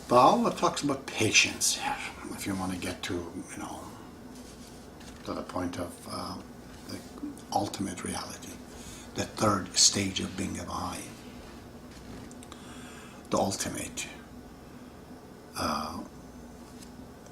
Baha'u'llah talks about patience here, if you want to get to, to the point of the ultimate reality, the third stage of being a Baha'i, the ultimate.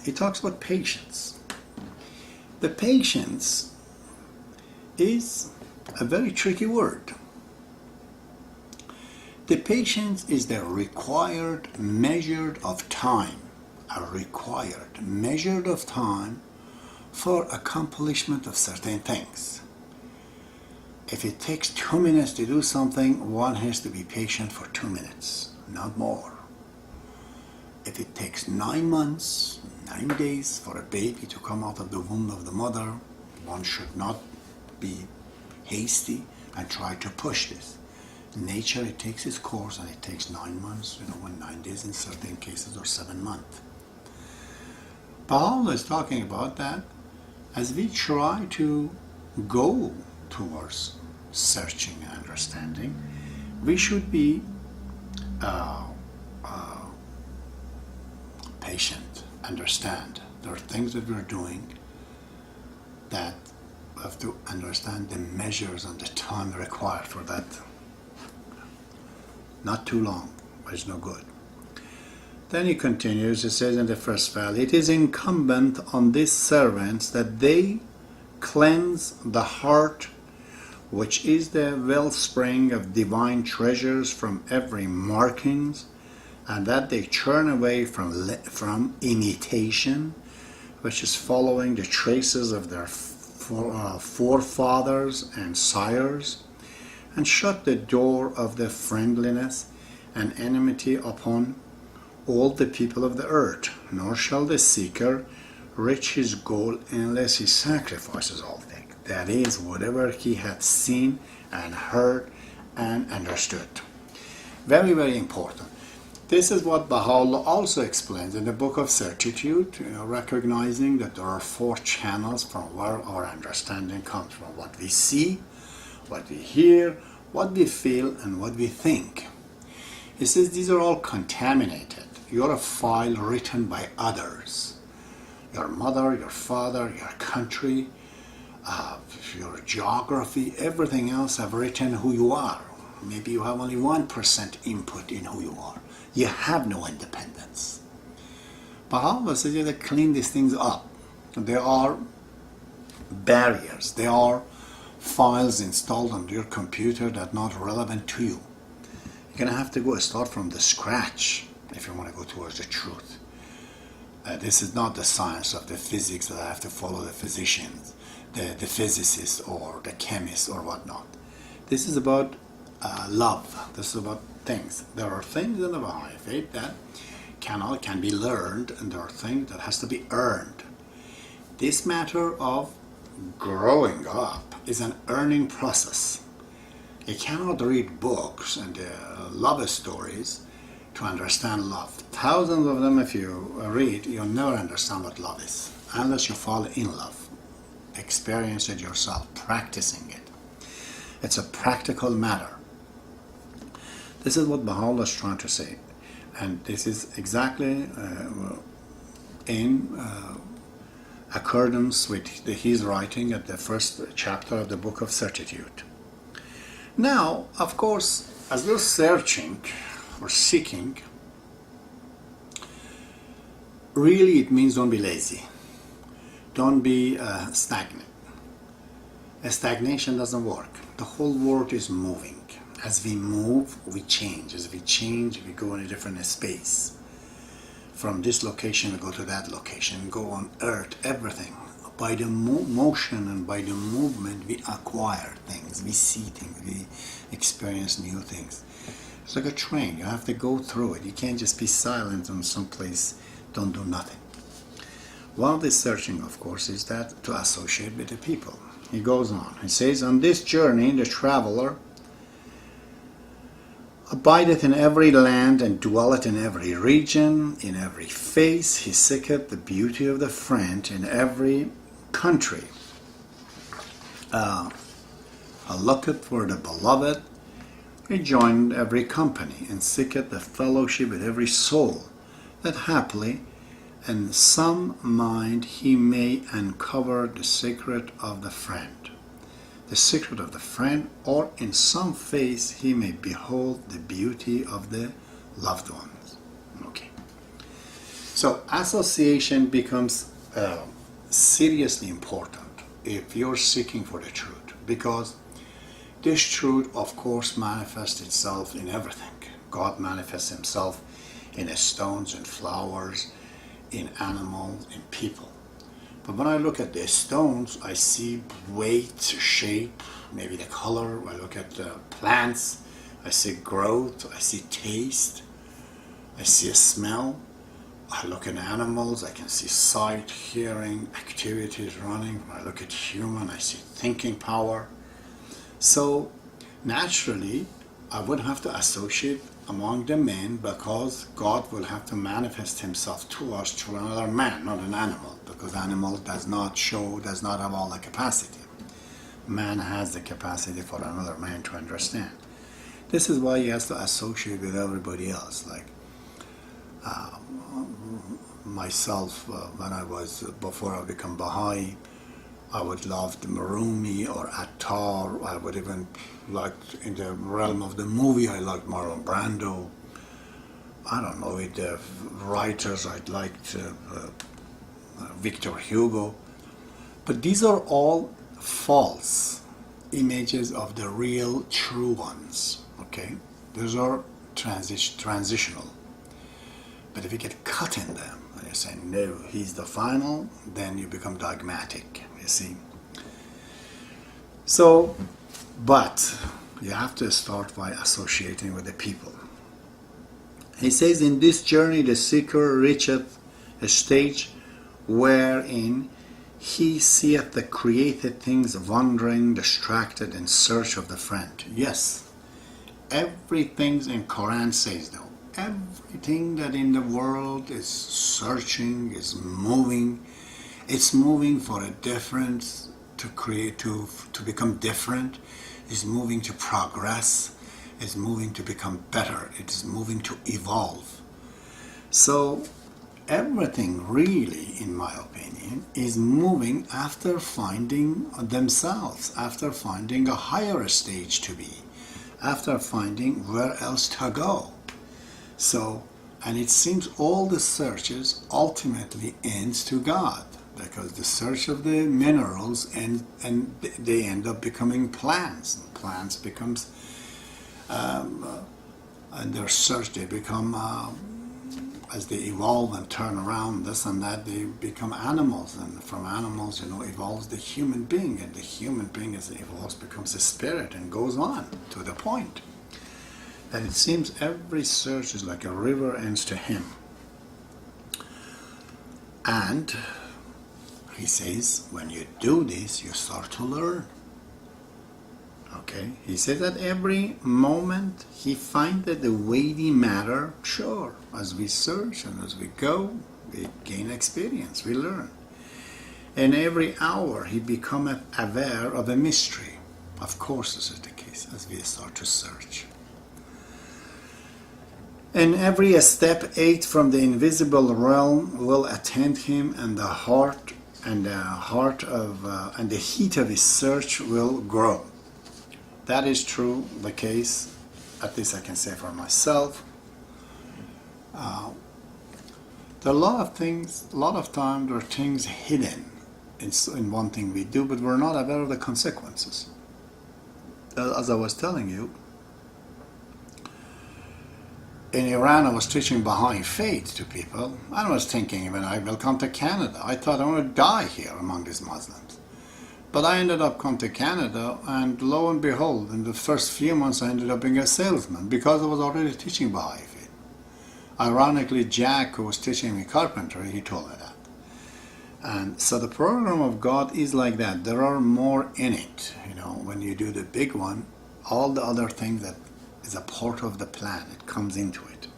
He talks about patience. The patience is a very tricky word. The patience is the required measure of time, a required measure of time for accomplishment of certain things. If it takes 2 minutes to do something, one has to be patient for 2 minutes, not more. If it takes 9 months, 9 days for a baby to come out of the womb of the mother, one should not be hasty and try to push this. Nature, it takes its course, and it takes 9 months, 9 days in certain cases, or 7 months. Baha'u'llah is talking about that as we try to go towards searching and understanding, we should be patient, understand. There are things that we're doing that we have to understand the measures and the time required for that. Not too long, but it's no good. Then he continues, he says in the first verse, it is incumbent on these servants that they cleanse the heart, which is the wellspring of divine treasures, from every markings, and that they turn away from imitation, which is following the traces of their forefathers and sires, and shut the door of the friendliness and enmity upon all the people of the earth, nor shall the seeker reach his goal unless he sacrifices all things. That is, whatever he hath seen and heard and understood. Very, very important. This is what Baha'u'llah also explains in the Book of Certitude, recognizing that there are 4 channels from where our understanding comes from: what we see, what we hear, what we feel, and what we think. He says these are all contaminated. You're a file written by others. Your mother, your father, your country, your geography, everything else have written who you are. Maybe you have only 1% input in who you are. You have no independence. Baha'u'llah says you have to clean these things up. There are barriers. There are files installed on your computer that are not relevant to you. You're going to have to start from the scratch if you want to go towards the truth. This is not the science of the physics that I have to follow the physicians, the physicists or the chemists or whatnot. This is about love. This is about things. There are things in the Baha'i faith that can be learned, and there are things that has to be earned. This matter of growing up is an earning process. You cannot read books and love stories to understand love. Thousands of them, if you read, you'll never understand what love is unless you fall in love, experience it yourself, practicing it. It's a practical matter. This is what Baha'u'llah is trying to say, and this is exactly in accordance with his writing at the first chapter of the Book of Certitude. Now, of course, as we're searching or seeking, really it means don't be lazy. Don't be stagnant. A stagnation doesn't work. The whole world is moving. As we move, we change. As we change, we go in a different space. From this location, we go to that location, go on earth, everything. By the motion and by the movement, we acquire things, we see things, we experience new things. It's like a train. You have to go through it. You can't just be silent on some place, don't do nothing. One of the searching, of course, is that to associate with the people. He goes on. He says, on this journey, the traveler abideth in every land and dwelleth in every region, in every face. He seeketh the beauty of the friend in every country. Looketh for the beloved He joined every company and seeketh the fellowship with every soul, that haply in some mind he may uncover the secret of the friend. The secret of the friend, or in some face he may behold the beauty of the loved ones. Okay. So association becomes seriously important if you're seeking for the truth, because this truth, of course, manifests itself in everything. God manifests himself in stones and flowers, in animals, in people. But when I look at the stones, I see weight, shape, maybe the color. I look at the plants, I see growth, I see taste, I see a smell. I look at animals, I can see sight, hearing, activities running. When I look at human, I see thinking power. So naturally, I would have to associate among the men, because God will have to manifest himself to us through another man, not an animal, because animal does not have all the capacity. Man has the capacity for another man to understand. This is why he has to associate with everybody else. Like myself, before I become Baha'i, I would love the Marumi or Attar. I would even like, in the realm of the movie, I liked Marlon Brando. I don't know, with the writers, I liked Victor Hugo. But these are all false images of the real true ones, okay? Those are transitional. But if you get cut in them, and you say, no, he's the final, then you become dogmatic, you see. So, but you have to start by associating with the people. He says, in this journey the seeker reacheth a stage wherein he seeth the created things wandering, distracted, in search of the friend. Yes, everything in Quran says though. Everything that in the world is searching, is moving. It's moving for a difference, to create, to become different. It's moving to progress. It's moving to become better. It's moving to evolve. So everything really, in my opinion, is moving after finding themselves, after finding a higher stage to be, after finding where else to go. So, and it seems all the searches ultimately ends to God, because the search of the minerals and they end up becoming plants. And plants becomes, and their search, they become, as they evolve and turn around this and that, they become animals, and from animals, evolves the human being, and the human being as it evolves becomes a spirit and goes on to the point. And it seems every search is like a river ends to him. And he says, when you do this, you start to learn. Okay? He says that every moment he findeth the weighty matter, sure, as we search and as we go, we gain experience, we learn. And every hour he becometh aware of a mystery. Of course this is the case, as we start to search. And every step 8 from the invisible realm will attend him, and the heat of his search will grow. That is true, the case, at least I can say for myself. There are a lot of things, a lot of time there are things hidden in one thing we do, but we're not aware of the consequences. As I was telling you, in Iran, I was teaching Baha'i faith to people. I was thinking, when I will come to Canada, I thought I want to die here among these Muslims. But I ended up coming to Canada, and lo and behold, in the first few months I ended up being a salesman, because I was already teaching Baha'i faith. Ironically, Jack, who was teaching me carpentry, he told me that. And so the program of God is like that. There are more in it. When you do the big one, all the other things that is a part of the plan, it comes into it.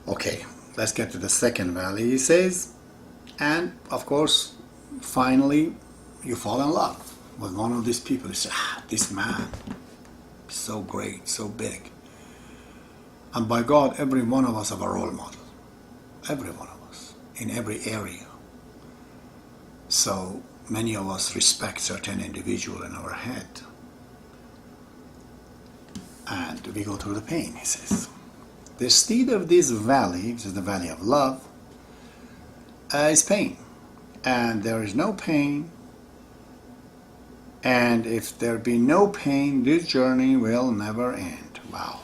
Okay, let's get to the second valley. He says, and of course, finally, you fall in love with one of these people. You say, this man, so great, so big. And by God, every one of us have a role model. Every one of us, in every area. So many of us respect certain individual in our head. And we go through the pain, he says. The steed of this valley, which is the valley of love, is pain. And there is no pain. And if there be no pain, this journey will never end. Wow.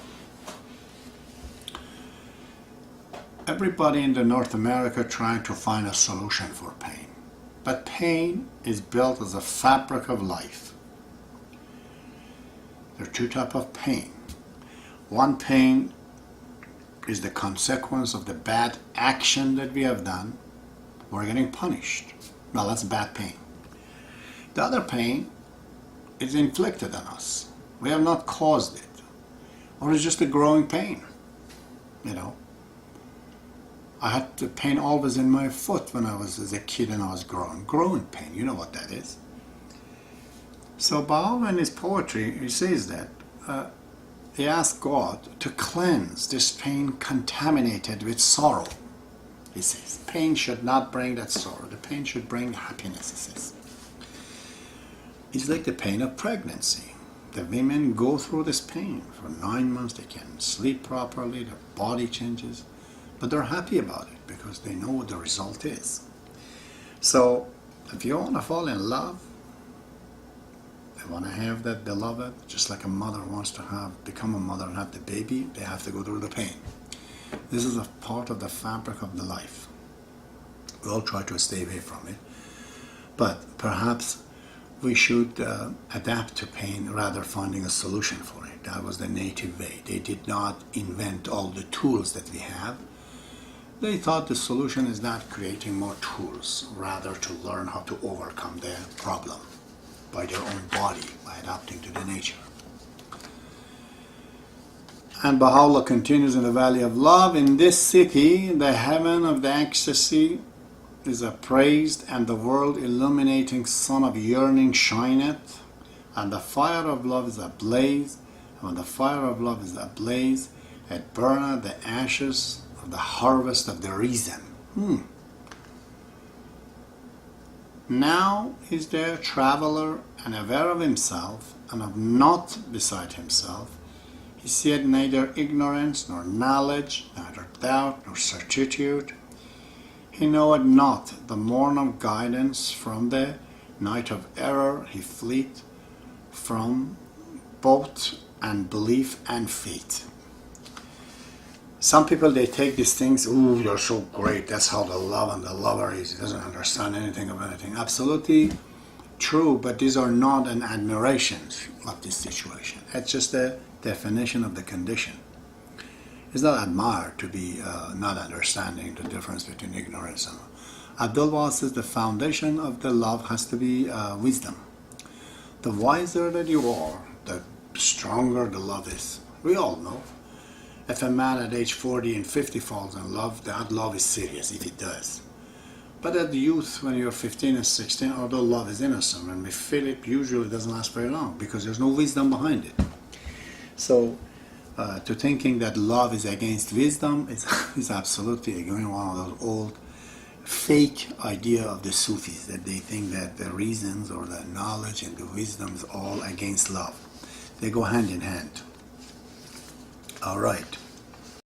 Everybody in the North America trying to find a solution for pain. But pain is built as a fabric of life. There are two types of pain. One pain is the consequence of the bad action that we have done. We're getting punished. Now that's bad pain. The other pain is inflicted on us. We have not caused it. Or it's just a growing pain. You know. I had the pain always in my foot when I was as a kid and I was growing. Growing pain, you know what that is. So Baha'u'llah in his poetry, he says that he asked God to cleanse this pain contaminated with sorrow. He says, pain should not bring that sorrow. The pain should bring happiness, he says. It's like the pain of pregnancy. The women go through this pain for 9 months. They can't sleep properly. Their body changes. But they're happy about it because they know what the result is. So if you want to fall in love, you want to have that beloved, just like a mother wants to become a mother and have the baby, they have to go through the pain. This is a part of the fabric of the life. We all try to stay away from it. But perhaps we should adapt to pain rather finding a solution for it. That was the native way. They did not invent all the tools that we have. They thought the solution is not creating more tools, rather to learn how to overcome the problem by their own body, by adapting to the nature. And Baha'u'llah continues in the Valley of Love, in this city, the heaven of the ecstasy is appraised, and the world illuminating sun of yearning shineth, and the fire of love is ablaze, and when the fire of love is ablaze, it burneth the ashes of the harvest of the reason. Now is there a traveler and aware of himself and of naught beside himself. He seeth neither ignorance nor knowledge, neither doubt nor certitude. He knoweth not the morn of guidance, from the night of error he fleet, from both and belief and faith. Some people, they take these things, ooh, you're so great, that's how the love and the lover is. He doesn't understand anything of anything. Absolutely true, but these are not an admiration of this situation. It's just a definition of the condition. It's not admired to be not understanding the difference between ignorance and Abdul says the foundation of the love has to be wisdom. The wiser that you are, the stronger the love is. We all know. If a man at age 40 and 50 falls in love, that love is serious, if it does. But at the youth, when you're 15 and 16, although love is innocent, and we feel it, usually doesn't last very long, because there's no wisdom behind it. So, to thinking that love is against wisdom is absolutely, again, one of those old fake idea of the Sufis, that they think that the reasons or the knowledge and the wisdom is all against love. They go hand in hand. All right.